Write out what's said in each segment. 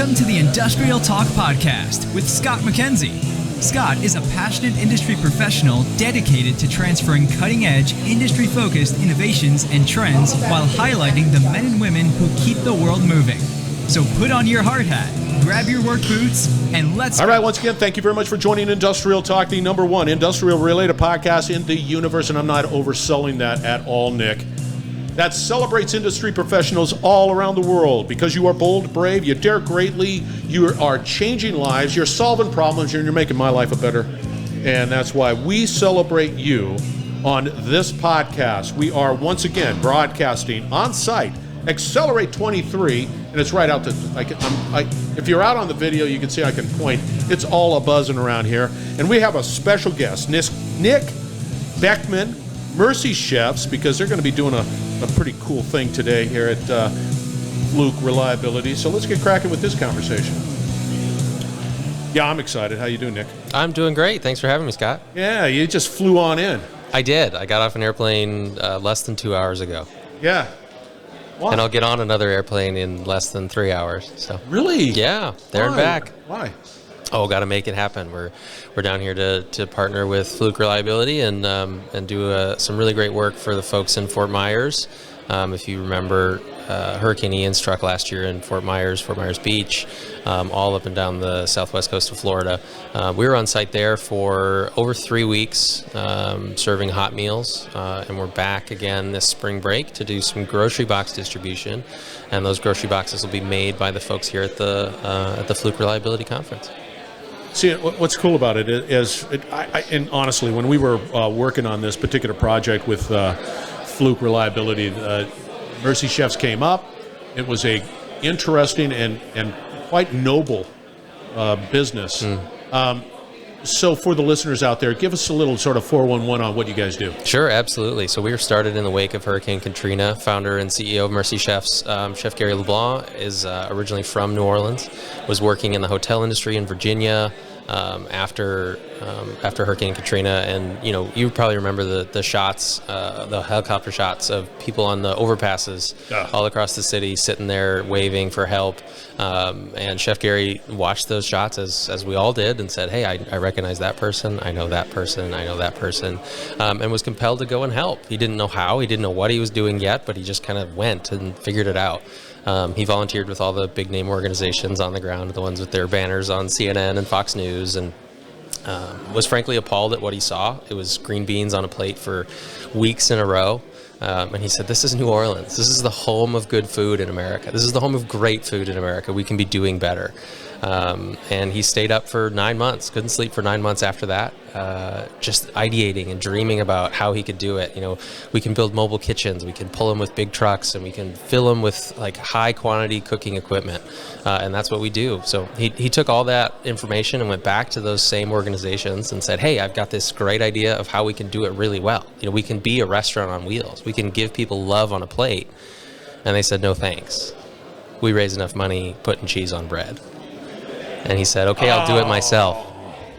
Welcome to the Industrial Talk Podcast with Scott McKenzie. Scott is a passionate industry professional dedicated to transferring cutting-edge, industry-focused innovations and trends while highlighting the men and women who keep the world moving. So put on your hard hat, grab your work boots, and let's go. All right, once again, thank you very much for joining Industrial Talk, the number one industrial-related podcast in the universe, and I'm not overselling that at all, Nick. That celebrates industry professionals all around the world because you are bold, brave, you dare greatly, you are changing lives, you're solving problems, and you're making my life a better. And that's why we celebrate you on this podcast. We are once again broadcasting on site, Xcelerate 23, and it's right out to, if you're out on the video, you can see I can point. It's all a buzzing around here. And we have a special guest, Nick Beckman, Mercy Chefs, because they're going to be doing a pretty cool thing today here at Fluke Reliability. So let's get cracking with this conversation. Yeah, I'm excited. How you doing, Nick? I'm doing great. Thanks for having me, Scott. Yeah, you just flew on in. I did. I got off an airplane less than 2 hours ago. Yeah. Why? And I'll get on another airplane in less than 3 hours. So really? Yeah, there and back. Why? Oh, got to make it happen. We're down here to partner with Fluke Reliability and do some really great work for the folks in Fort Myers. If you remember, Hurricane Ian struck last year in Fort Myers Beach, all up and down the southwest coast of Florida. We were on site there for over 3 weeks, serving hot meals, and we're back again this spring break to do some grocery box distribution, and those grocery boxes will be made by the folks here at the Fluke Reliability Conference. See, what's cool about it is, and honestly, when we were working on this particular project with Fluke Reliability, Mercy Chefs came up. It was a interesting and quite noble business. So for the listeners out there, give us a little sort of 411 on what you guys do. Sure, absolutely. So we were started in the wake of Hurricane Katrina. Founder and CEO of Mercy Chefs, Chef Gary LeBlanc, is originally from New Orleans, was working in the hotel industry in Virginia after Hurricane Katrina. And, you know, you probably remember the shots, the helicopter shots of people on the overpasses all across the city sitting there waving for help. And Chef Gary watched those shots as we all did and said, hey, I recognize that person, I know that person, I know that person, and was compelled to go and help. He didn't know how, he didn't know what he was doing yet, but he just kind of went and figured it out. He volunteered with all the big name organizations on the ground, the ones with their banners on CNN and Fox News, and was frankly appalled at what he saw. It was green beans on a plate for weeks in a row. And he said, this is New Orleans. This is the home of good food in America. This is the home of great food in America. We can be doing better. And he stayed up for 9 months, couldn't sleep for 9 months after that, just ideating and dreaming about how he could do it. You know, we can build mobile kitchens, we can pull them with big trucks, and we can fill them with like high quantity cooking equipment. And that's what we do. So he took all that information and went back to those same organizations and said, hey, I've got this great idea of how we can do it really well. You know, we can be a restaurant on wheels. We can give people love on a plate. And they said, no, thanks. We raise enough money putting cheese on bread. And he said, okay, I'll do it myself.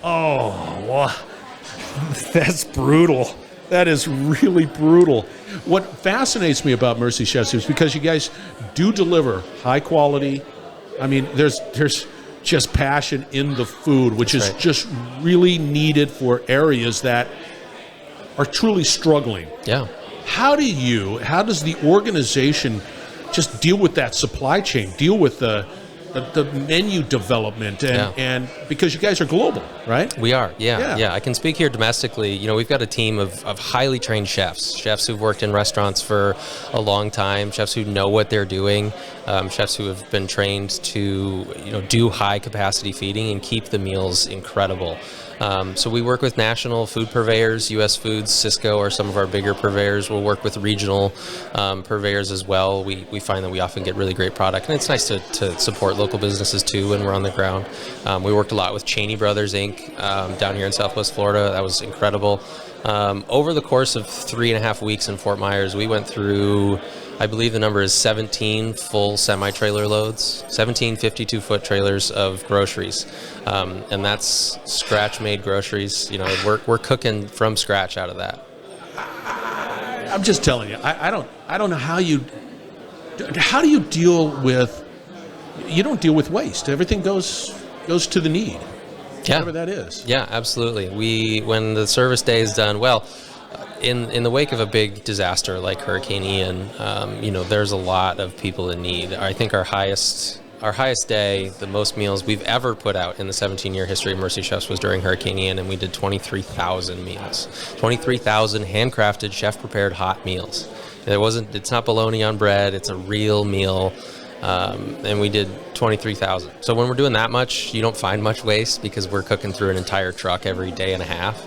Oh, wow. That's brutal. That is really brutal. What fascinates me about Mercy Chefs is because you guys do deliver high quality. I mean, there's just passion in the food, which is just really needed for areas that are truly struggling. Yeah. How does the organization just deal with that supply chain, deal with the menu development, and because you guys are global, right? We are, yeah. I can speak here domestically. You know, we've got a team of highly trained chefs who've worked in restaurants for a long time, chefs who know what they're doing, chefs who have been trained to, you know, do high capacity feeding and keep the meals incredible. So we work with national food purveyors. U.S. Foods, Cisco are some of our bigger purveyors. We'll work with regional purveyors as well. We find that we often get really great product, and it's nice to support local businesses too when we're on the ground. We worked a lot with Cheney Brothers Inc. Down here in Southwest Florida. That was incredible. Over the course of 3.5 weeks in Fort Myers, we went through, I believe the number is 17 full semi-trailer loads, 17 52-foot trailers of groceries, and that's scratch-made groceries. You know, we're cooking from scratch out of that. I'm just telling you, I don't know how do you deal with you don't deal with waste. Everything goes to the need. Yeah. Whatever that is. Yeah, absolutely. When the service day is done, well, in the wake of a big disaster like Hurricane Ian, there's a lot of people in need. I think our highest day, the most meals we've ever put out in the 17-year history of Mercy Chefs was during Hurricane Ian, and we did 23,000 meals. 23,000 handcrafted, chef-prepared hot meals. It's not bologna on bread, it's a real meal. And we did 23,000. So when we're doing that much, you don't find much waste because we're cooking through an entire truck every day and a half.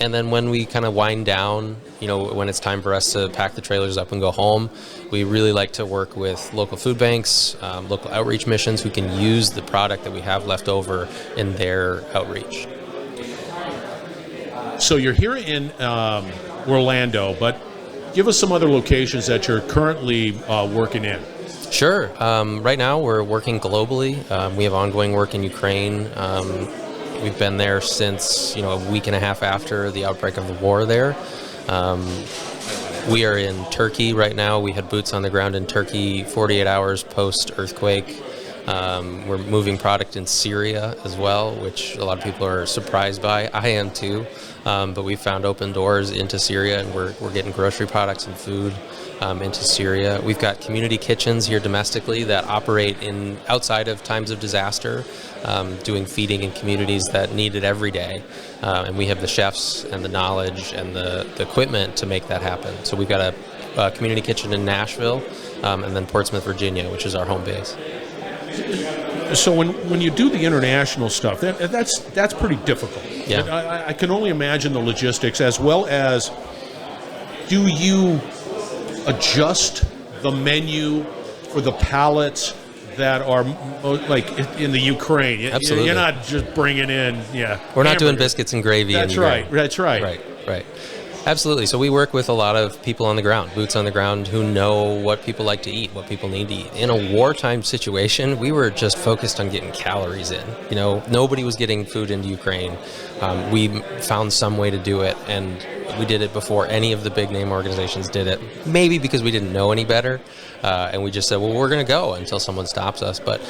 And then when we kind of wind down, when it's time for us to pack the trailers up and go home, we really like to work with local food banks, local outreach missions who can use the product that we have left over in their outreach. So you're here in Orlando, but give us some other locations that you're currently working in. Sure. Right now we're working globally. We have ongoing work in Ukraine. We've been there since, a week and a half after the outbreak of the war there. We are in Turkey right now. We had boots on the ground in Turkey 48 hours post-earthquake. We're moving product in Syria as well, which a lot of people are surprised by. I am too. But we found open doors into Syria, and we're getting grocery products and food into Syria. We've got community kitchens here domestically that operate outside of times of disaster, doing feeding in communities that need it every day. And we have the chefs and the knowledge and the equipment to make that happen. So we've got a community kitchen in Nashville, and then Portsmouth, Virginia, which is our home base. So when you do the international stuff, that's pretty difficult. Yeah. I can only imagine the logistics, as well as, do you adjust the menu for the pallets that are like in the Ukraine? Absolutely. You're not just bringing in, We're not doing biscuits and gravy. That's right. That's right. Right. Absolutely. So we work with a lot of people on the ground, boots on the ground, who know what people like to eat, what people need to eat. In a wartime situation, we were just focused on getting calories in. Nobody was getting food into Ukraine. We found some way to do it, and we did it before any of the big name organizations did it. Maybe because we didn't know any better, and we just said, well, we're going to go until someone stops us. But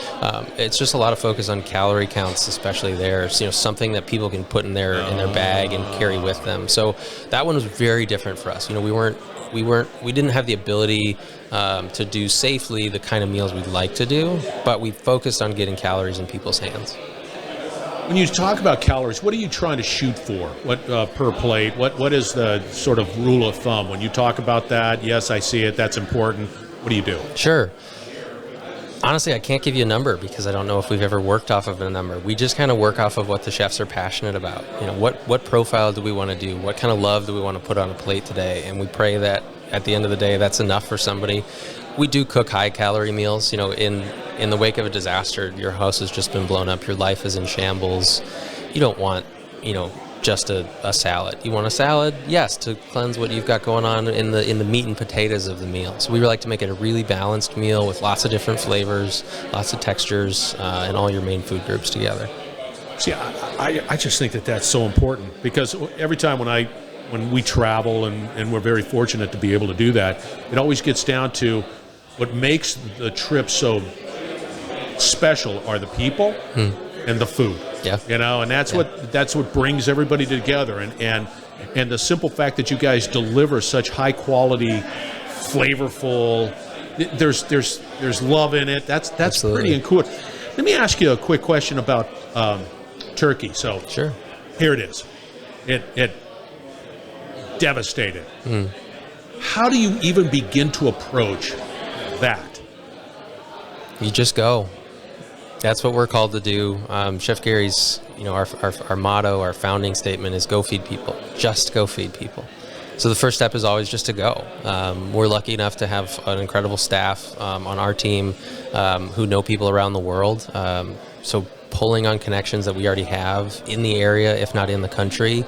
it's just a lot of focus on calorie counts, especially there. It's, something that people can put in their bag and carry with them. So that one was very different for us. We didn't have the ability to do safely the kind of meals we'd like to do, but we focused on getting calories in people's hands. When you talk about calories, what are you trying to shoot for? What per plate? What is the sort of rule of thumb when you talk about that? Yes, I see it. That's important. What do you do? Sure. Honestly, I can't give you a number because I don't know if we've ever worked off of a number. We just kind of work off of what the chefs are passionate about. What profile do we want to do? What kind of love do we want to put on a plate today? And we pray that at the end of the day, that's enough for somebody. We do cook high-calorie meals. In the wake of a disaster, your house has just been blown up. Your life is in shambles. You don't want, just a salad. You want a salad, yes, to cleanse what you've got going on in the meat and potatoes of the meal. So we like to make it a really balanced meal with lots of different flavors, lots of textures, and all your main food groups together. See, I just think that's so important, because every time when we travel, and we're very fortunate to be able to do that, it always gets down to what makes the trip so special are the people and the food. Yeah. And that's what brings everybody together, and the simple fact that you guys deliver such high quality, flavorful, there's love in it. That's Absolutely. pretty cool. Let me ask you a quick question about Turkey. So Sure. Here it is. It devastated. How do you even begin to approach that? You just go. That's what we're called to do. Chef Gary's, our motto, our founding statement is go feed people. Just go feed people. So the first step is always just to go. We're lucky enough to have an incredible staff on our team who know people around the world. So pulling on connections that we already have in the area, if not in the country,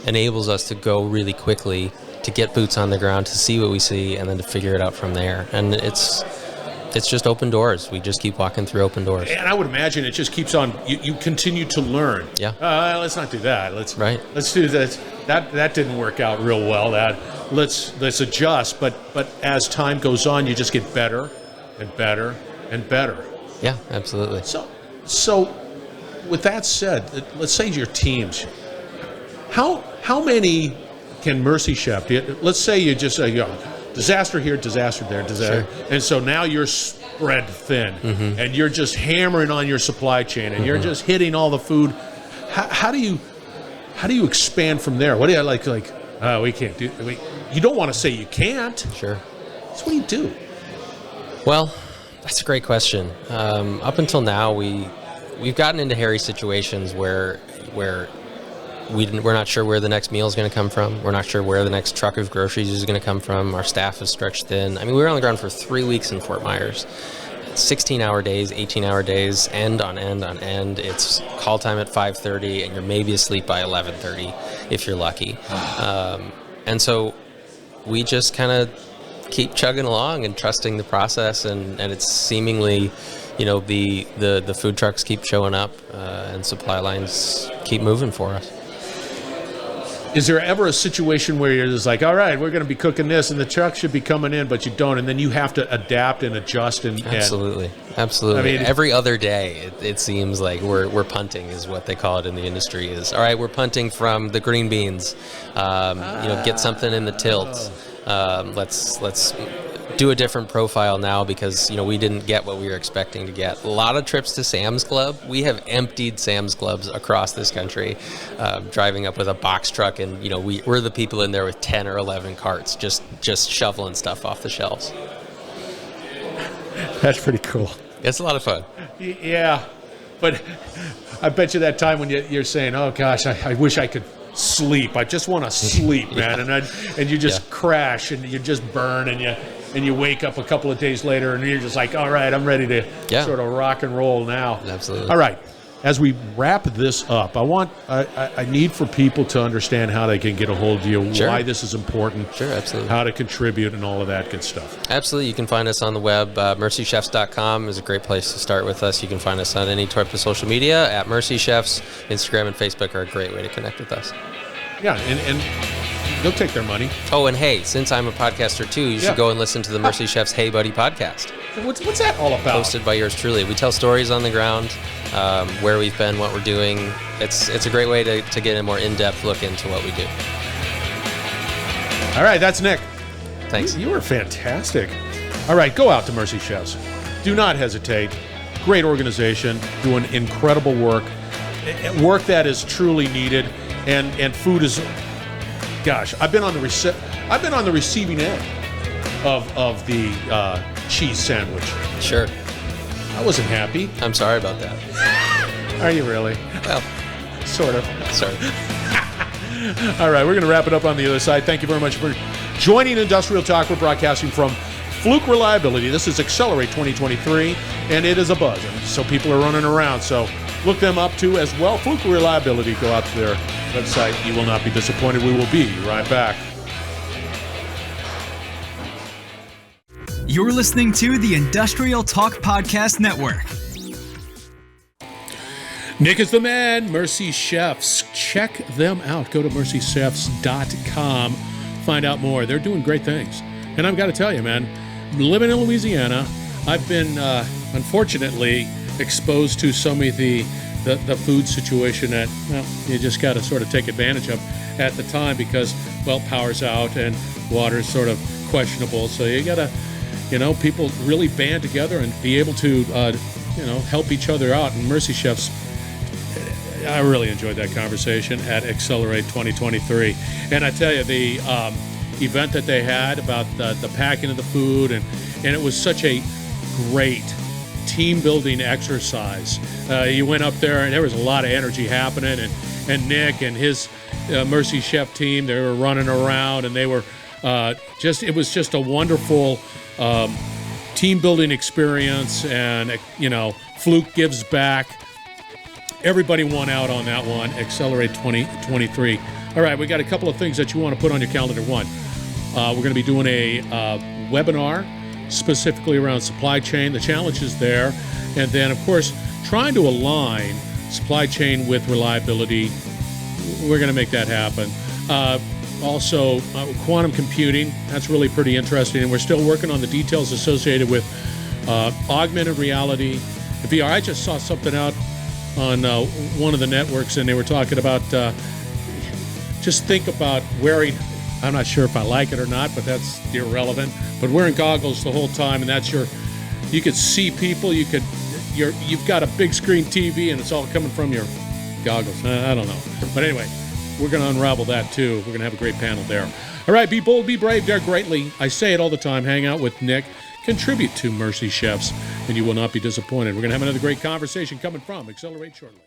enables us to go really quickly, to get boots on the ground, to see what we see, and then to figure it out from there. And it's just open doors. We just keep walking through open doors. And I would imagine it just keeps on. You continue to learn. Yeah. Let's not do that. Let's do this. That didn't work out real well. Let's adjust. But as time goes on, you just get better and better and better. Yeah, absolutely. So with that said, let's say your teams, how many can Mercy Chef, let's say you just say, disaster here, disaster there, disaster. Sure. And so now you're spread thin, and you're just hammering on your supply chain, and you're just hitting all the food. How do you expand from there? What do you like? We can't do. You don't want to say you can't. Sure. So what do you do? Well, that's a great question. Up until now, we've gotten into hairy situations where we're not sure where the next meal is going to come from. We're not sure where the next truck of groceries is going to come from. Our staff is stretched thin. I mean, we were on the ground for 3 weeks in Fort Myers. 16-hour days, 18-hour days, end on end on end. It's call time at 5:30, and you're maybe asleep by 11:30 if you're lucky. And so we just kind of keep chugging along and trusting the process, and it's seemingly, the food trucks keep showing up, and supply lines keep moving for us. Is there ever a situation where you're just like, all right, we're going to be cooking this, and the truck should be coming in, but you don't, and then you have to adapt and adjust? Absolutely. I mean, every other day, it seems like we're punting, is what they call it in the industry. Is all right, we're punting from the green beans. Get something in the tilt. Let's do a different profile now because we didn't get what we were expecting to get. A lot of trips to Sam's Club. We have emptied Sam's Clubs across this country, driving up with a box truck, and we're the people in there with 10 or 11 carts, just shoveling stuff off the shelves. That's pretty cool. It's a lot of fun. Yeah, but I bet you that time when you're saying, "Oh gosh, I wish I could sleep. I just want to sleep, man," and you just crash and you just burn and you wake up a couple of days later and you're just like, all right, I'm ready to sort of rock and roll now. Absolutely. All right. As we wrap this up, I need for people to understand how they can get a hold of you, why this is important, absolutely, how to contribute, and all of that good stuff. Absolutely. You can find us on the web. MercyChefs.com is a great place to start with us. You can find us on any type of social media at Mercy Chefs. Instagram and Facebook are a great way to connect with us. Yeah, and they'll take their money. Oh, and hey, since I'm a podcaster too, you should go and listen to the Mercy Chefs Hey Buddy podcast. What's that all about? Hosted by yours truly. We tell stories on the ground, where we've been, what we're doing. It's a great way to get a more in-depth look into what we do. All right, that's Nick. Thanks. You were fantastic. All right, go out to Mercy Chefs. Do not hesitate. Great organization, doing incredible work that is truly needed, and food is. Gosh, I've been on the receiving end of the cheese sandwich. Sure. I wasn't happy. I'm sorry about that. Are you really? Well, sort of. Sorry. All right, we're going to wrap it up on the other side. Thank you very much for joining Industrial Talk. We're broadcasting from Fluke Reliability. This is Xcelerate 2023, and it is a buzz. And so people are running around. So look them up too as well. Fluke Reliability. Go out to their website. You will not be disappointed. We will be right back. You're listening to the Industrial Talk Podcast Network. Nick is the man. Mercy Chefs. Check them out. Go to mercychefs.com. Find out more. They're doing great things. And I've got to tell you, man, living in Louisiana, I've been, unfortunately, exposed to so many of the food situation that, well, you just got to sort of take advantage of at the time because, well, power's out and water's sort of questionable. So you got to, people really band together and be able to, help each other out. And Mercy Chefs, I really enjoyed that conversation at Xcelerate 2023. And I tell you, the event that they had about the packing of the food, and it was such a great team building exercise. You went up there and there was a lot of energy happening, and Nick and his Mercy Chef team, they were running around, and they were it was just a wonderful team building experience. And Fluke gives back. Everybody won out on that one. Xcelerate 2023. All right, we got a couple of things that you want to put on your calendar. One, we're going to be doing a webinar specifically around supply chain, the challenges there, and then, of course, trying to align supply chain with reliability. We're going to make that happen. Also, quantum computing, that's really pretty interesting, and we're still working on the details associated with augmented reality, VR. I just saw something out on one of the networks, and they were talking about just think about wearing, I'm not sure if I like it or not, but that's irrelevant, but wearing goggles the whole time, and that's you could see people, you've got a big screen TV, and it's all coming from your goggles. I don't know. But anyway, we're going to unravel that too. We're going to have a great panel there. All right, be bold, be brave, dare greatly. I say it all the time. Hang out with Nick. Contribute to Mercy Chefs, and you will not be disappointed. We're going to have another great conversation coming from Xcelerate shortly.